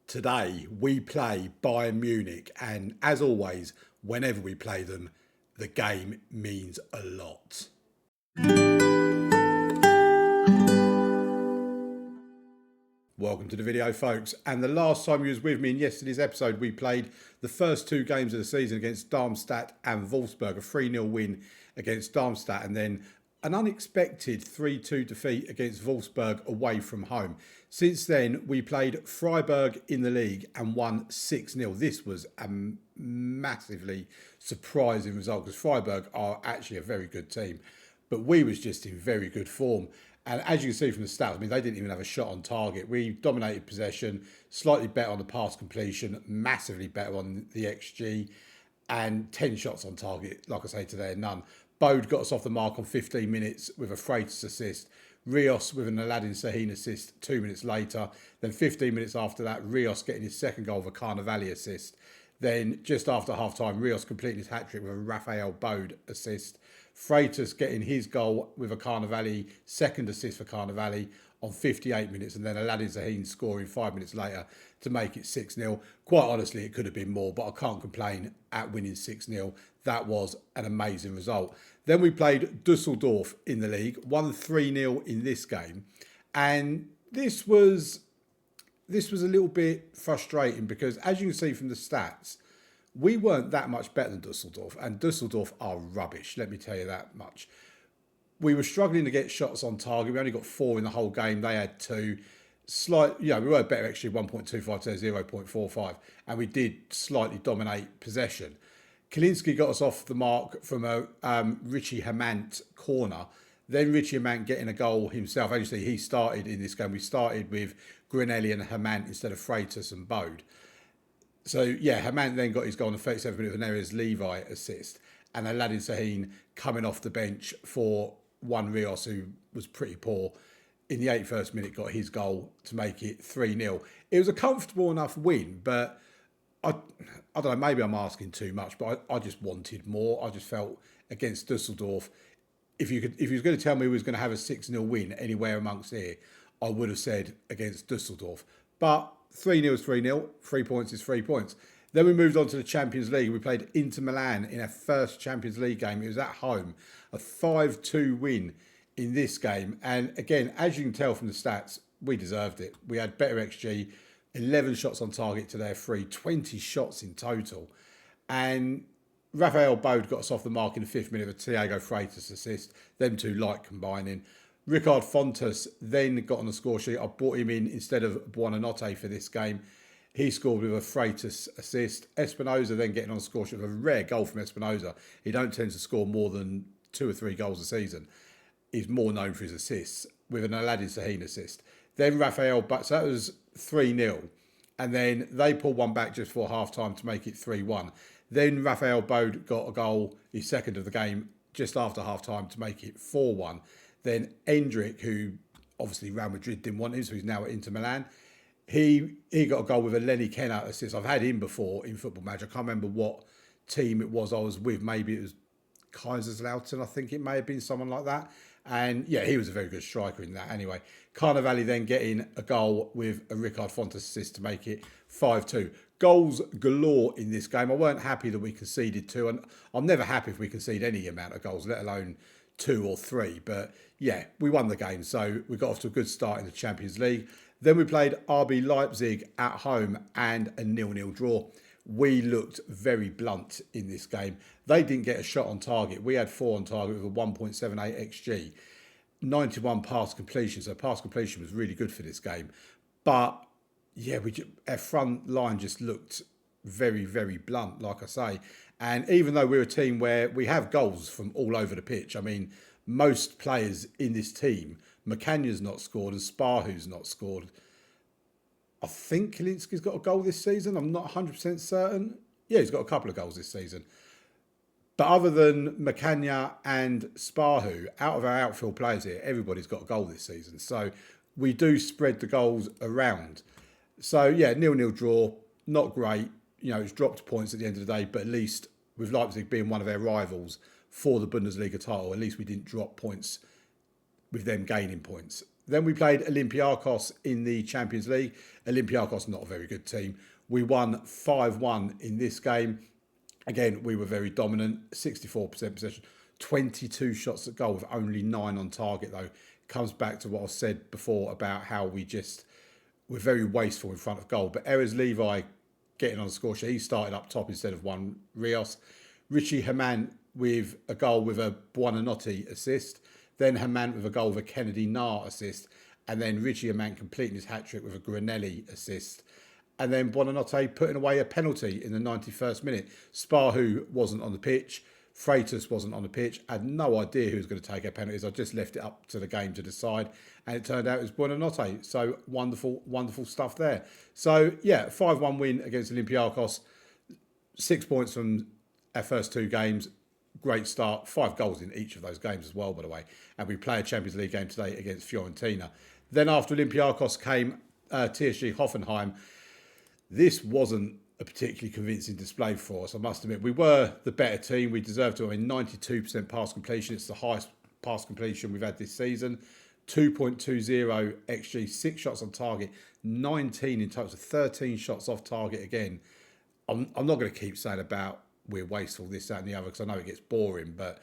Today we play Bayern Munich, and as always, whenever we play them, the game means a lot. Welcome to the video, folks. And the last time you was with me in yesterday's episode, we played the first two games of the season against Darmstadt and Wolfsburg, a 3-0 win against Darmstadt, and then an unexpected 3-2 defeat against Wolfsburg away from home. Since then, we played Freiburg in the league and won 6-0. This was a massively surprising result because Freiburg are actually a very good team, but we was just in very good form. And as you can see from the stats, I mean, they didn't even have a shot on target. We dominated possession, slightly better on the pass completion, massively better on the XG, and 10 shots on target, like I say, to their none. Bode got us off the mark on 15 minutes with a Freitas assist. Rios with an Aladdin Sahin assist 2 minutes later. Then 15 minutes after that, Rios getting his second goal with a Carnevali assist. Then just after half-time, Rios completing his hat-trick with a Raphael Bode assist. Freitas getting his goal with a Carnevali second assist for Carnevali on 58 minutes, and then Aladdin Sahin scoring 5 minutes later to make it 6-0. Quite honestly, it could have been more, but I can't complain at winning 6-0. That was an amazing result. Then we played Dusseldorf in the league, won 3-0 in this game, and this was a little bit frustrating because, as you can see from the stats, we weren't that much better than Dusseldorf, and Dusseldorf are rubbish, let me tell you that much. We were struggling to get shots on target. We only got 4 in the whole game. They had 2. We were better actually, 1.25 to 0.45, and we did slightly dominate possession. Kalinski got us off the mark from a Richie Hamant corner. Then Richie Hamant getting a goal himself. Actually, he started in this game. We started with Grinelli and Hamant instead of Freitas and Bode. So, yeah, Hamant then got his goal on the 37th minute with an Erez Levi assist. And Aladdin Sahin coming off the bench for one Rios, who was pretty poor. In the 81st minute, got his goal to make it 3-0. It was a comfortable enough win, but I don't know, maybe I'm asking too much, but I just wanted more. I just felt against Dusseldorf, if you was going to tell me we was going to have a 6-0 win anywhere amongst here, I would have said against Dusseldorf. But 3-0 is 3-0, 3 points is 3 points. Then we moved on to the Champions League. We played Inter Milan in our first Champions League game. It was at home, a 5-2 win in this game. And again, as you can tell from the stats, we deserved it. We had better XG, 11 shots on target to their 3, 20 shots in total. And Raphael Bode got us off the mark in the 5th minute with a Thiago Freitas assist. Them two like combining. Ricard Fontes then got on the score sheet. I brought him in instead of Buonanotte for this game. He scored with a Freitas assist. Espinoza then getting on the score sheet with a rare goal from Espinoza. He don't tend to score more than 2 or 3 goals a season. He's more known for his assists with an Aladdin Sahin assist. Then Raphael, so that was 3-0. And then they pulled one back just before half-time to make it 3-1. Then Raphael Bode got a goal, his second of the game, just after half-time to make it 4-1. Then Endrick, who obviously Real Madrid didn't want him, so he's now at Inter Milan. He got a goal with a Lenny Kennard assist. I've had him before in Football Manager. I can't remember what team it was I was with. Maybe it was Kaiserslautern, I think it may have been someone like that. And yeah, he was a very good striker in that anyway. Carnevali then getting a goal with a Ricard Fontes assist to make it 5-2. Goals galore in this game. I weren't happy that we conceded 2. And I'm never happy if we concede any amount of goals, let alone 2 or 3. But yeah, we won the game. So we got off to a good start in the Champions League. Then we played RB Leipzig at home and a 0-0 draw. We looked very blunt in this game. They didn't get a shot on target. We had 4 on target with a 1.78 XG. 91 pass completion. So pass completion was really good for this game. But yeah, our front line just looked very, very blunt, like I say. And even though we're a team where we have goals from all over the pitch, I mean, most players in this team, McCanya's not scored and Sparhu's not scored. I think Kalinski's got a goal this season. I'm not 100% certain. Yeah, he's got a couple of goals this season. But other than McCanya and Sparhu, out of our outfield players here, everybody's got a goal this season. So we do spread the goals around. So yeah, 0-0 draw, not great. You know, it's dropped points at the end of the day, but at least with Leipzig being one of their rivals for the Bundesliga title, at least we didn't drop points with them gaining points. Then we played Olympiacos in the Champions League. Olympiacos, not a very good team. We won 5-1 in this game. Again, we were very dominant, 64% possession, 22 shots at goal with only 9 on target though. Comes back to what I said before about how we're very wasteful in front of goal. But Erez Levi getting on the score sheet, he started up top instead of Juan Rios. Richie Hamann with a goal with a Buonanotte assist. Then Hamann with a goal with a Kennedy Nar assist. And then Richie Hamann completing his hat-trick with a Granelli assist. And then Buonanotte putting away a penalty in the 91st minute. Sparhu wasn't on the pitch. Freitas wasn't on the pitch. I had no idea who was going to take our penalties. I just left it up to the game to decide. And it turned out it was Buonanotte. So wonderful, wonderful stuff there. So, yeah, 5-1 win against Olympiacos. 6 points from our first 2 games. Great start. 5 goals in each of those games as well, by the way. And we play a Champions League game today against Fiorentina. Then after Olympiacos came TSG Hoffenheim. This wasn't a particularly convincing display for us, I must admit. We were the better team. We deserved to have a 92% pass completion. It's the highest pass completion we've had this season. 2.20 XG, 6 shots on target, 19 in total, 13 shots off target again. I'm not going to keep saying about we're wasteful, this, that and the other, because I know it gets boring, but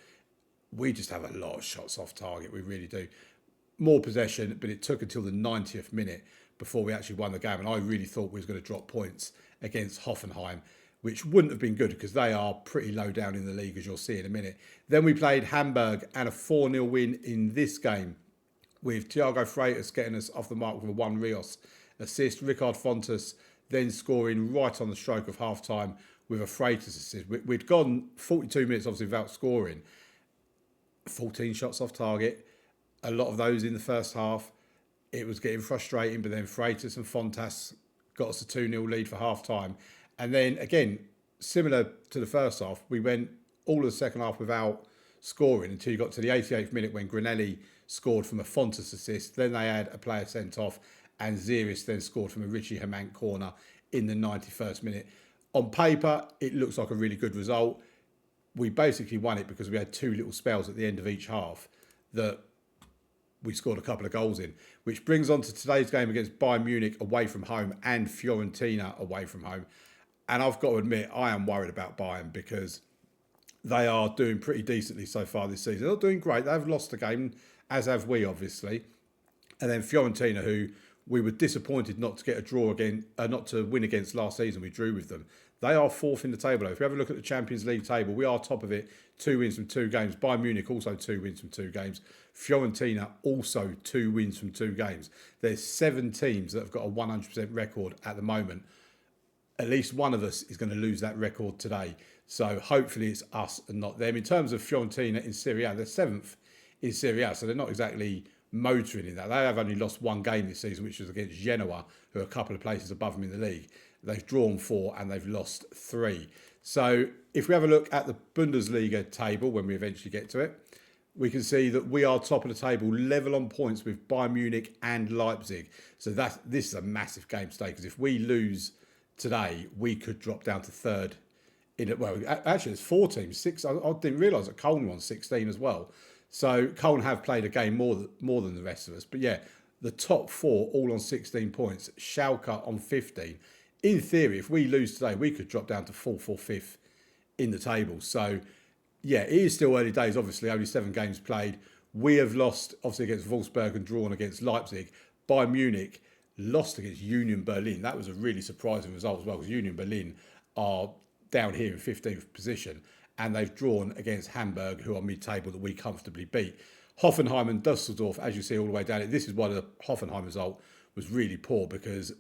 we just have a lot of shots off target. We really do. More possession, but it took until the 90th minute before we actually won the game. And I really thought we was going to drop points against Hoffenheim, which wouldn't have been good because they are pretty low down in the league, as you'll see in a minute. Then we played Hamburg and a 4-0 win in this game with Thiago Freitas getting us off the mark with a Juan Rios assist. Ricard Fontes then scoring right on the stroke of half-time with a Freitas assist. We'd gone 42 minutes, obviously, without scoring. 14 shots off target. A lot of those in the first half. It was getting frustrating, but then Freitas and Fontas got us a 2-0 lead for half-time. And then, again, similar to the first half, we went all of the second half without scoring until you got to the 88th minute when Granelli scored from a Fontas assist. Then they had a player sent off, and Ziris then scored from a Richie Hamann corner in the 91st minute. On paper, it looks like a really good result. We basically won it because we had 2 little spells at the end of each half that we scored a couple of goals in, which brings on to today's game against Bayern Munich away from home and Fiorentina away from home. And I've got to admit, I am worried about Bayern because they are doing pretty decently so far this season. They're not doing great. They've lost the game, as have we, obviously. And then Fiorentina, who we were disappointed not to get a draw again, not to win against last season. We drew with them. They are 4th in the table. If you have a look at the Champions League table, we are top of it. 2 wins from 2 games. Bayern Munich also 2 wins from 2 games. Fiorentina also 2 wins from 2 games. There's 7 teams that have got a 100% record at the moment. At least one of us is going to lose that record today. So hopefully it's us and not them. In terms of Fiorentina in Serie A, they're 7th in Serie A. So they're not exactly motoring in that. They have only lost 1 game this season, which was against Genoa, who are a couple of places above them in the league. They've drawn 4 and they've lost 3. So if we have a look at the Bundesliga table, when we eventually get to it, we can see that we are top of the table, level on points with Bayern Munich and Leipzig. So this is a massive game today, because if we lose today, we could drop down to 3rd. Well, actually, there's 4 teams. 6. I didn't realise that Cologne won 16 as well. So Cologne have played a game more than the rest of us. But yeah, the top 4 all on 16 points. Schalke on 15. In theory, if we lose today, we could drop down to 4th or 5th in the table. So yeah, it is still early days, obviously, only 7 games played. We have lost, obviously, against Wolfsburg and drawn against Leipzig. Bayern Munich lost against Union Berlin. That was a really surprising result as well, because Union Berlin are down here in 15th position, and they've drawn against Hamburg, who are mid-table, that we comfortably beat. Hoffenheim and Dusseldorf, as you see all the way down, this is why the Hoffenheim result was really poor, because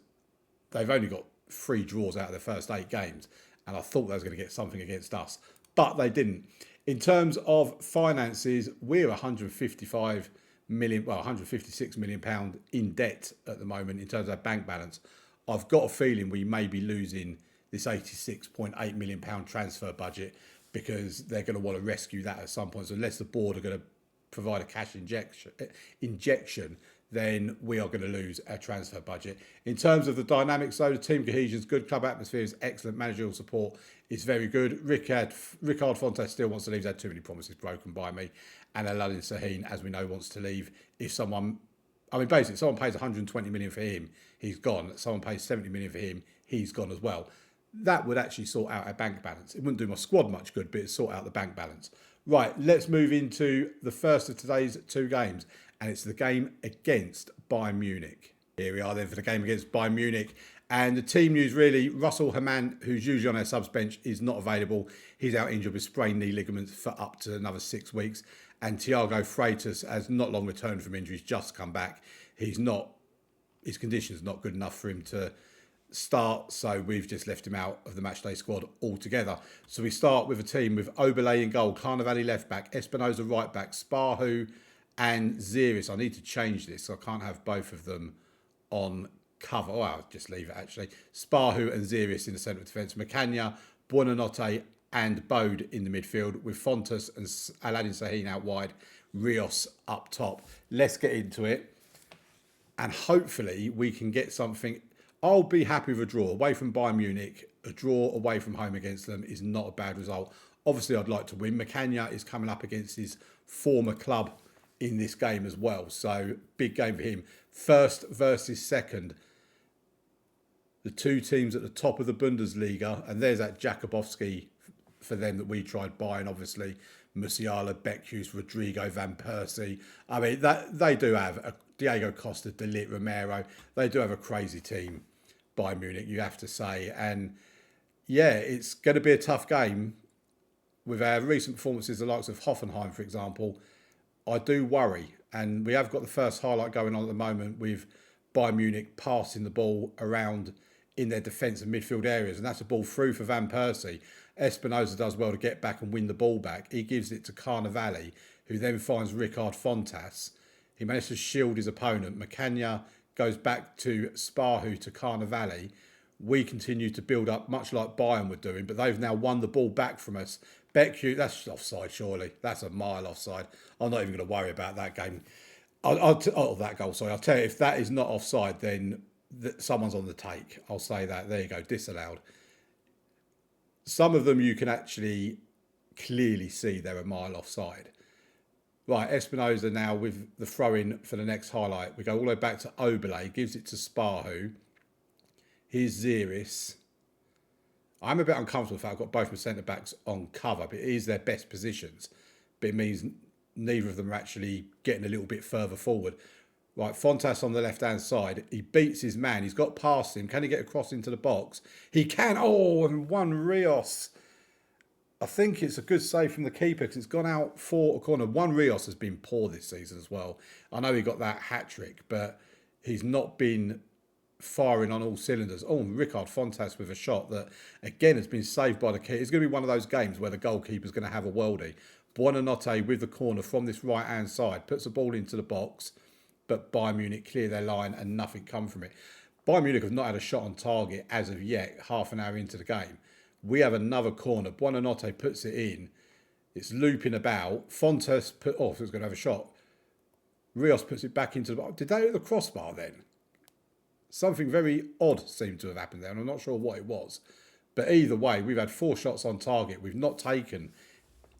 they've only got 3 draws out of their first 8 games, and I thought they was going to get something against us, but they didn't. In terms of finances, we're 156 million pound in debt at the moment in terms of our bank balance. I've got a feeling we may be losing this 86.8 million pound transfer budget, because they're going to want to rescue that at some point. So unless the board are going to provide a cash injection, then we are going to lose our transfer budget. In terms of the dynamics, though, the team cohesion is good, club atmosphere is excellent, managerial support is very good. Ricard Fontes still wants to leave. He's had too many promises broken by me. And Aladin Sahin, as we know, wants to leave. If someone I mean, basically, someone pays 120 million for him, he's gone. Someone pays 70 million for him, he's gone as well. That would actually sort out our bank balance. It wouldn't do my squad much good, but it'd sort out the bank balance. Right, let's move into the first of today's two games, and it's the game against Bayern Munich. Here we are then for the game against Bayern Munich. And the team news really, Russell Hamann, who's usually on our subs bench, is not available. He's out injured with sprained knee ligaments for up to another 6 weeks. And Thiago Freitas has not long returned from injuries, just come back. His condition's not good enough for him to start, so we've just left him out of the matchday squad altogether. So we start with a team with Oberle in goal, Carnevale left back, Espinosa right back, Sparhu and Ziris. I need to change this, so I can't have both of them on cover. Oh, I'll just leave it actually. Sparhu and Ziris in the centre of defence, Macagna, Buonanotte and Bode in the midfield, with Fontes and Aladdin Sahin out wide, Rios up top. Let's get into it, and hopefully we can get something. I'll be happy with a draw away from Bayern Munich. A draw away from home against them is not a bad result. Obviously, I'd like to win. Macagna is coming up against his former club in this game as well. So, big game for him. First versus second. The two teams at the top of the Bundesliga. And there's that Jakubowski for them that we tried buying, obviously. Musiala, Beckhus, Rodrigo, Van Persie. I mean, they do have Diego Costa, De Ligt, Romero. They do have a crazy team. Bayern Munich, you have to say. And yeah, it's going to be a tough game. With our recent performances, the likes of Hoffenheim, for example, I do worry. And we have got the first highlight going on at the moment with Bayern Munich passing the ball around in their defence and midfield areas. And that's a ball through for Van Persie. Espinosa does well to get back and win the ball back. He gives it to Carnevale, who then finds Ricard Fontas. He managed to shield his opponent. Macagna goes back to Sparhu to Carnevale. We continue to build up, much like Bayern were doing, but they've now won the ball back from us. Beckhus, that's offside, surely. That's a mile offside. I'm not even going to worry about that game. That goal, sorry. I'll tell you, if that is not offside, then someone's on the take. I'll say that. There you go, disallowed. Some of them you can actually clearly see they're a mile offside. Right, Espinosa now with the throw-in for the next highlight. We go all the way back to Oberle, gives it to Sparhu. Here's Ziris. I'm a bit uncomfortable with that. I've got both my centre-backs on cover, but it is their best positions. But it means neither of them are actually getting a little bit further forward. Right, Fontas on the left-hand side. He beats his man. He's got past him. Can he get across into the box? He can. Oh, and one Rios. I think it's a good save from the keeper because it's gone out for a corner. One Rios has been poor this season as well. I know he got that hat-trick, but he's not been firing on all cylinders. Oh, Ricard Fontas with a shot that, again, has been saved by the keeper. It's going to be one of those games where the goalkeeper's going to have a worldie. Buonanotte with the corner from this right-hand side. Puts the ball into the box, but Bayern Munich clear their line and nothing come from it. Bayern Munich have not had a shot on target as of yet, half an hour into the game. We have another corner. Buonanotte puts it in. It's looping about. Fontes put off. It's going to have a shot. Rios puts it back into the box. Did they hit the crossbar then? Something very odd seemed to have happened there, and I'm not sure what it was. But either way, we've had 4 shots on target. We've not taken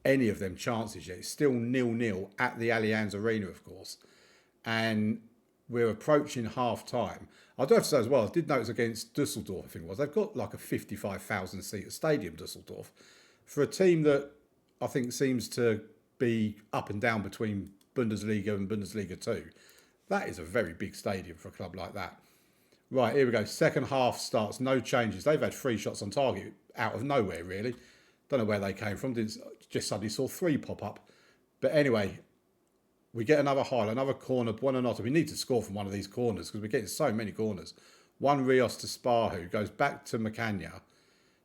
any of them chances yet. It's still 0-0 at the Allianz Arena, of course. And we're approaching half-time. I do have to say as well, I did notice against Dusseldorf, I think it was, they've got like a 55,000-seater stadium, Dusseldorf. For a team that I think seems to be up and down between Bundesliga and Bundesliga 2, that is a very big stadium for a club like that. Right, here we go. Second half starts, no changes. They've had 3 shots on target out of nowhere, really. Don't know where they came from. Just suddenly saw 3 pop up. But anyway, we get another highlight, another corner. Buonanotte. We need to score from one of these corners because we're getting so many corners. One Rios to Sparhu. Goes back to Macagna.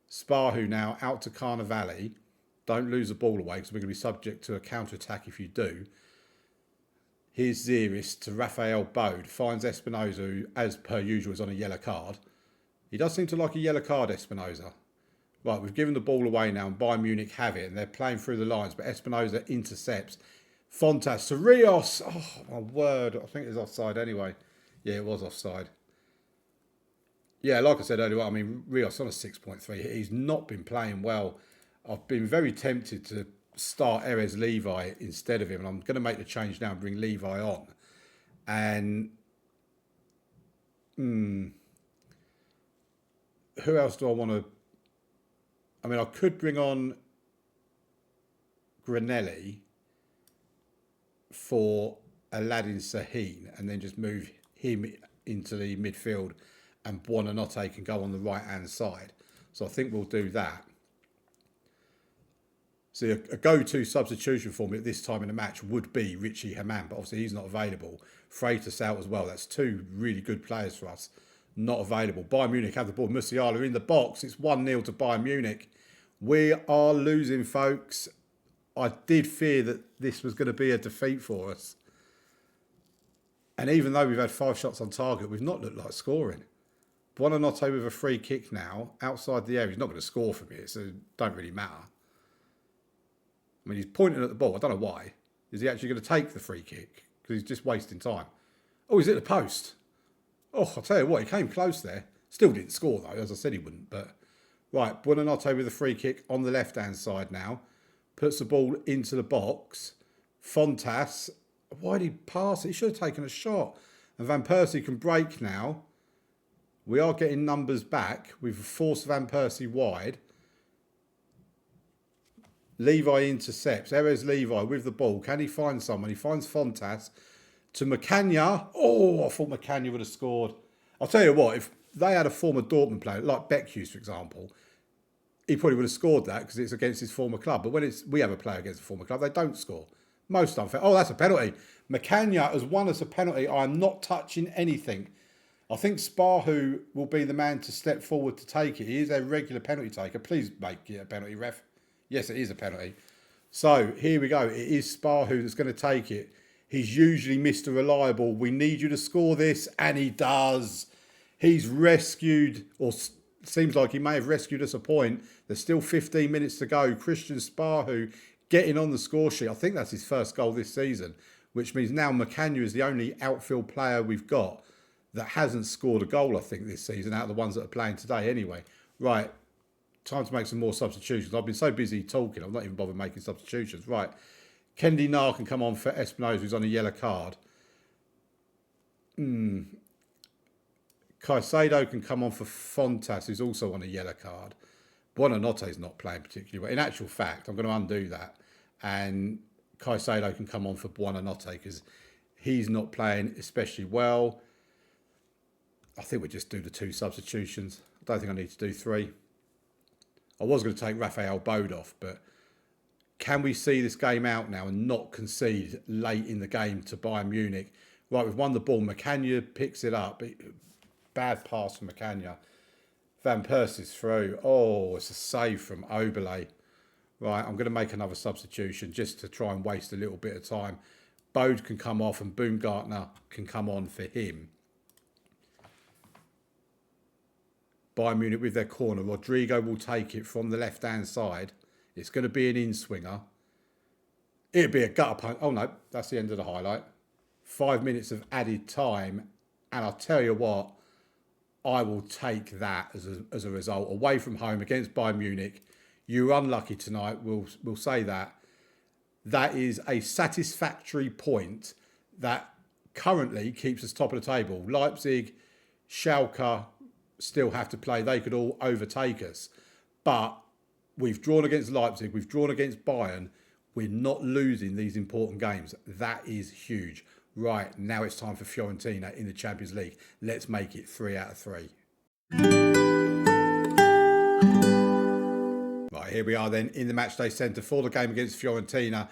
Sparhu now out to Carnevale. Don't lose the ball away because we're going to be subject to a counter-attack if you do. Here's Ziris to Raphael Bode. Finds Espinosa, who, as per usual, is on a yellow card. He does seem to like a yellow card, Espinosa. Right, we've given the ball away now and Bayern Munich have it. And they're playing through the lines. But Espinosa intercepts. Fontas to Rios. Oh, my word. I think it was offside anyway. Yeah, it was offside. Yeah, like I said earlier, I mean, Rios on a 6.3. He's not been playing well. I've been very tempted to start Erez Levi instead of him. And I'm going to make the change now and bring Levi on. And Who else do I want to... I mean, I could bring on Granelli for Aladdin Sahin and then just move him into the midfield, and Buonanotte can go on the right-hand side. So I think we'll do that. So a go-to substitution for me at this time in the match would be Richie Hamann, but obviously he's not available. Freitas out as well. That's two really good players for us. Not available. Bayern Munich have the ball. Musiala in the box. It's 1-0 to Bayern Munich. We are losing, folks. I did fear that this was going to be a defeat for us. And even though we've had 5 shots on target, we've not looked like scoring. Buonanotte with a free kick now, outside the area. He's not going to score from here, so it don't really matter. I mean, he's pointing at the ball. I don't know why. Is he actually going to take the free kick? Because he's just wasting time. Oh, he's at the post. Oh, I'll tell you what, he came close there. Still didn't score, though, as I said he wouldn't. But right, Buonanotte with a free kick on the left-hand side now. Puts the ball into the box. Fontas, why did he pass it? He should have taken a shot. And Van Persie can break now. We are getting numbers back. We've forced Van Persie wide. Levi intercepts. Erez Levi with the ball. Can he find someone? He finds Fontas to Macagna. Oh, I thought Macagna would have scored. I'll tell you what, if they had a former Dortmund player, like Beckhuse, for example, he probably would have scored that because it's against his former club. But when we have a player against a former club, they don't score. Most unfair. Oh, that's a penalty. Macagna has won us a penalty. I am not touching anything. I think Sparhu will be the man to step forward to take it. He is a regular penalty taker. Please make it a penalty, ref. Yes, it is a penalty. So here we go. It is Sparhu that's going to take it. He's usually Mr. Reliable. We need you to score this, and he does. He's rescued, or seems like he may have rescued us a point. There's still 15 minutes to go. Christian Sparhu getting on the score sheet. I think that's his first goal this season, which means now Macagna is the only outfield player we've got that hasn't scored a goal, I think, this season, out of the ones that are playing today anyway. Right, time to make some more substitutions. I've been so busy talking, I'm not even bothered making substitutions. Right, Kendi Nar can come on for Espinosa, who's on a yellow card. Caicedo can come on for Fontas, who's also on a yellow card. Buonanotte's not playing particularly well. In actual fact, I'm going to undo that. And Caicedo can come on for Buonanotte because he's not playing especially well. I think we just do the 2 substitutions. I don't think I need to do 3. I was going to take Rafael Bode off, but can we see this game out now and not concede late in the game to Bayern Munich? Right, we've won the ball. Macagna picks it up. Bad pass from Macagna. Van Persie's through. Oh, it's a save from Oberle. Right, I'm going to make another substitution just to try and waste a little bit of time. Bode can come off and Baumgartner can come on for him. Bayern Munich with their corner. Rodrigo will take it from the left-hand side. It's going to be an in-swinger. It'll be a gutter punch. Oh, no, that's the end of the highlight. 5 minutes of added time. And I'll tell you what, I will take that as a result. Away from home against Bayern Munich. You were unlucky tonight. We'll say that. That is a satisfactory point that currently keeps us top of the table. Leipzig, Schalke still have to play. They could all overtake us. But we've drawn against Leipzig. We've drawn against Bayern. We're not losing these important games. That is huge. Right, now it's time for Fiorentina in the Champions League. Let's make it 3 out of 3. Right, here we are then in the matchday centre for the game against Fiorentina.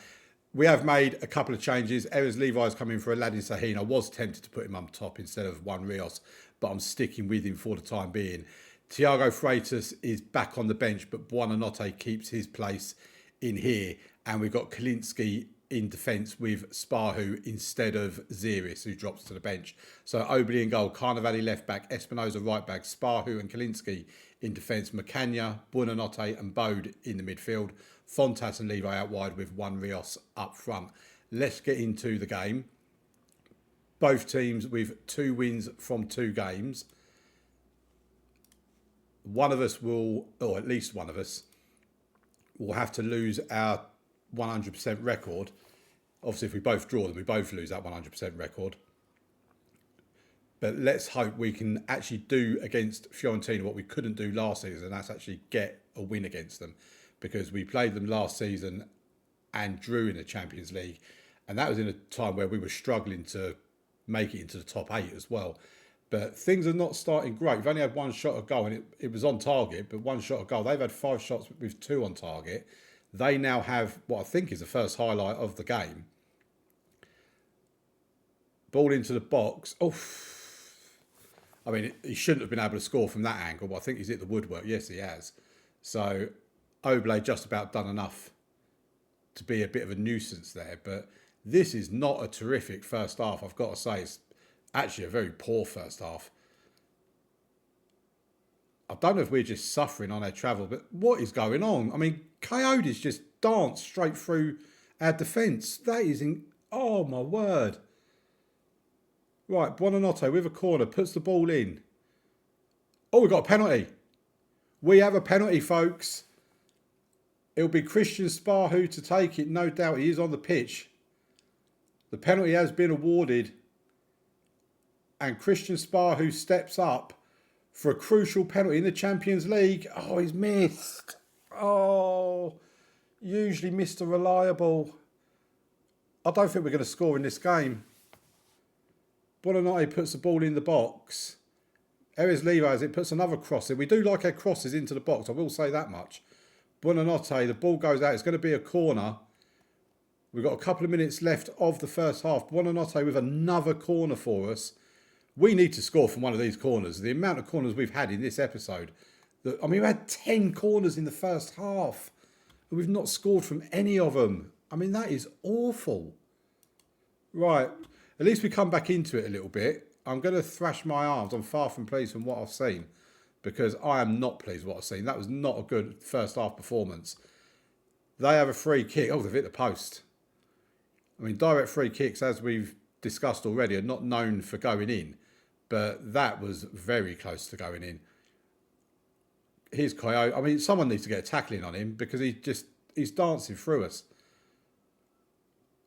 We have made a couple of changes. Erez Levi's come in for Aladdin Sahin. I was tempted to put him on top instead of Juan Rios, but I'm sticking with him for the time being. Thiago Freitas is back on the bench, but Buonanotte keeps his place in here. And we've got Kalinski in defence with Sparhu instead of Ziris, who drops to the bench. So Oberle in goal, Carnevali left back, Espinosa right back, Sparhu and Kalinski in defence, Macagna, Buonanotte and Bode in the midfield, Fontas and Levi out wide with Juan Rios up front. Let's get into the game. Both teams with 2 wins from 2 games. One of us will, or at least one of us, will have to lose our 100% record. Obviously, if we both draw, then we both lose that 100% record. But let's hope we can actually do against Fiorentina what we couldn't do last season, and that's actually get a win against them, because we played them last season and drew in the Champions League, and that was in a time where we were struggling to make it into the top 8 as well. But things are not starting great. We've only had one shot at goal, and it was on target, but one shot at goal. They've had 5 shots with 2 on target. They now have what I think is the first highlight of the game. Ball into the box. Oh, I mean, he shouldn't have been able to score from that angle, but I think he's hit the woodwork. Yes, he has. So Oblak just about done enough to be a bit of a nuisance there. But this is not a terrific first half, I've got to say. It's actually a very poor first half. I don't know if we're just suffering on our travel, but what is going on? I mean, Coyotes just danced straight through our defence. That is oh my word. Right, Buonanotte with a corner, puts the ball in. Oh, we've got a penalty. We have a penalty, folks. It'll be Christian Sparhu to take it, no doubt. He is on the pitch. The penalty has been awarded. And Christian Sparhu steps up for a crucial penalty in the Champions League. Oh, he's missed. Oh, usually Mr. Reliable. I don't think we're going to score in this game. Buonanotte puts the ball in the box. Erez Levi has it, puts another cross in. We do like our crosses into the box, I will say that much. Buonanotte, the ball goes out. It's going to be a corner. We've got a couple of minutes left of the first half. Buonanotte with another corner for us. We need to score from one of these corners. The amount of corners we've had in this episode. I mean, we had 10 corners in the first half. And we've not scored from any of them. I mean, that is awful. Right. At least we come back into it a little bit. I'm going to thrash my arms. I'm far from pleased from what I've seen, because I am not pleased with what I've seen. That was not a good first half performance. They have a free kick. Oh, they've hit the post. I mean, direct free kicks, as we've discussed already, are not known for going in. But that was very close to going in. Here's Coyote. I mean, someone needs to get a tackling on him, because he's dancing through us.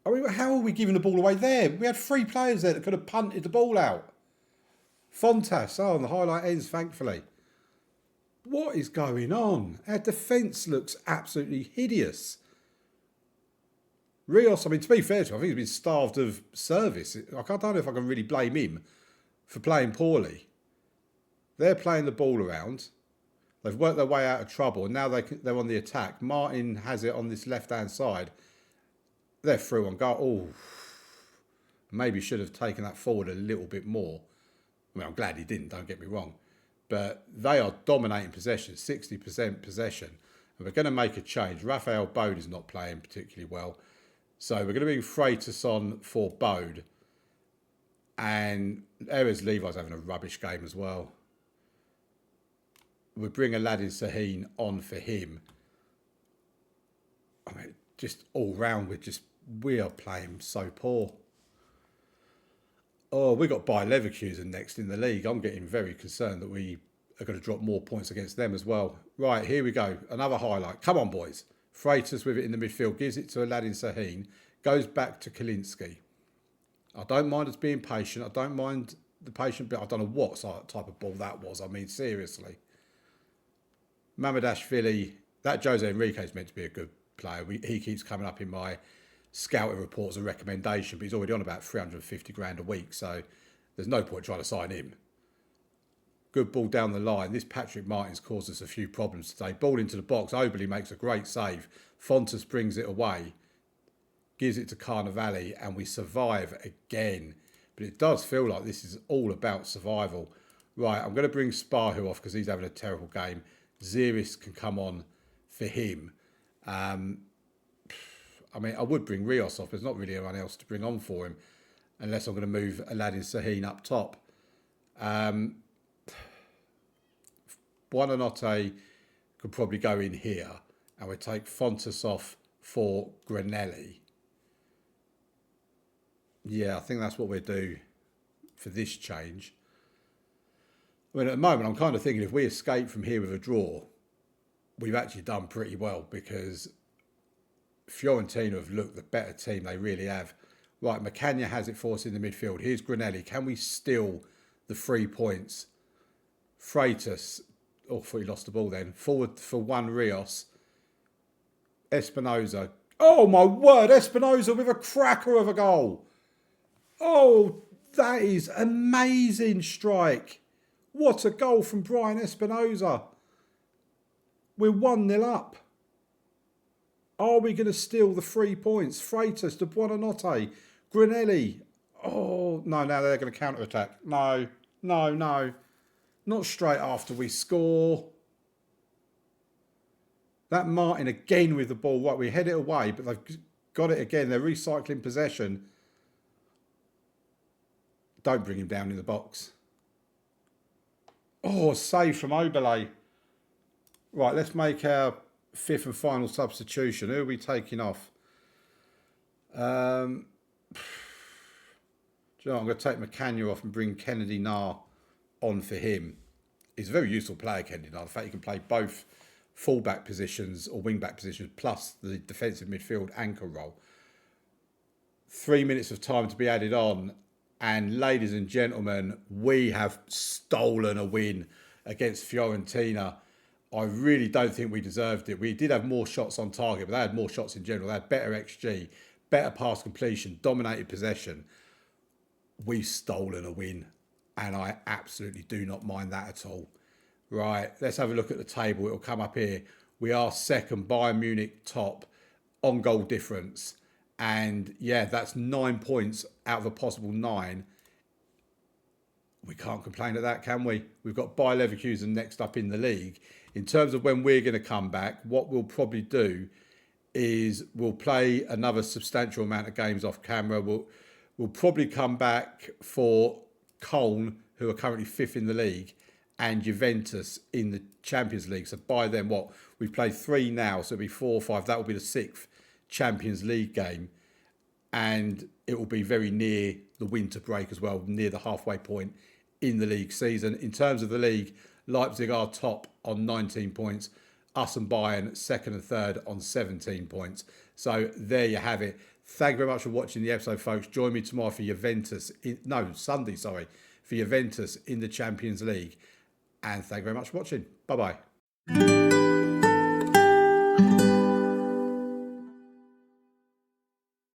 I mean, how are we giving the ball away there? We had 3 players there that could have punted the ball out. Fontas, and the highlight ends, thankfully. What is going on? Our defence looks absolutely hideous. Rios, I mean, to be fair to him, I think he's been starved of service. I don't know if I can really blame him for playing poorly. They're playing the ball around. They've worked their way out of trouble, and now they're on the attack. Martin has it on this left-hand side. They're through on goal. Oh, maybe should have taken that forward a little bit more. I mean, I'm glad he didn't, don't get me wrong. But they are dominating possession, 60% possession. And we're going to make a change. Raphael Bode is not playing particularly well. So we're going to bring Freitas on for Bode. And Erez Levi's having a rubbish game as well. We'll bring Aladdin Sahin on for him. I mean, just all round, we are playing so poor. Oh, we got Bayer Leverkusen next in the league. I'm getting very concerned that we are going to drop more points against them as well. Right, here we go. Another highlight. Come on, boys. Freitas with it in the midfield. Gives it to Aladdin Sahin. Goes back to Kalinski. I don't mind us being patient. I don't mind the patient bit. I don't know what type of ball that was. I mean, seriously. Mamadashvili. That Jose Enrique is meant to be a good player. He keeps coming up in my scouting reports and recommendation, but he's already on about 350 grand a week, so there's no point trying to sign him. Good ball down the line. This Patrick Martin's caused us a few problems today. Ball into the box. Oberly makes a great save. Fontas brings it away. Gives it to Carnevale, and we survive again. But it does feel like this is all about survival. Right, I'm going to bring Sparhu off because he's having a terrible game. Ziris can come on for him. I mean, I would bring Rios off, but there's not really anyone else to bring on for him, unless I'm going to move Aladdin Sahin up top. Buonanotte could probably go in here, and we take Fontas off for Granelli. Yeah, I think that's what we'll do for this change. I mean, at the moment, I'm kind of thinking if we escape from here with a draw, we've actually done pretty well, because Fiorentina have looked the better team. They really have. Right, Macagna has it for us in the midfield. Here's Granelli. Can we steal the 3 points. Freitas, oh, I thought he lost the ball then. Forward for one, Rios. Espinosa. Oh my word, Espinosa with a cracker of a goal. Oh, that is amazing strike. What a goal from Brian Espinosa. We're 1-0 up. Are we going to steal the 3 points? Freitas, De Buonanotte, Granelli. Oh, no, now they're going to counter-attack. No. Not straight after we score. That Martin again with the ball. Right, we head it away, but they've got it again. They're recycling possession. Don't bring him down in the box. Oh, save from Oberle. Right, let's make our 5th and final substitution. Who are we taking off? Do you know what? I'm going to take McCann off and bring Kennedy Nah on for him. He's a very useful player, Kennedy Nah. In fact, he can play both full-back positions or wing-back positions plus the defensive midfield anchor role. 3 minutes of time to be added on. And ladies and gentlemen, we have stolen a win against Fiorentina. I really don't think we deserved it. We did have more shots on target, but they had more shots in general. They had better XG, better pass completion, dominated possession. We've stolen a win, and I absolutely do not mind that at all. Right, let's have a look at the table. It'll come up here. We are second, Bayern Munich top on goal difference. And yeah, that's 9 points out of a possible 9. We can't complain at that, can we? We've got Bayer Leverkusen next up in the league. In terms of when we're going to come back, what we'll probably do is we'll play another substantial amount of games off camera. We'll probably come back for Köln, who are currently 5th in the league, and Juventus in the Champions League. So by then, we've played 3 now, so it'll be 4 or 5. That will be the 6th Champions League game. And it will be very near the winter break as well, near the halfway point in the league season. In terms of the league, Leipzig are top on 19 points. Us and Bayern, 2nd and 3rd on 17 points. So there you have it. Thank you very much for watching the episode, folks. Join me tomorrow for Sunday, for Juventus in the Champions League. And thank you very much for watching. Bye-bye.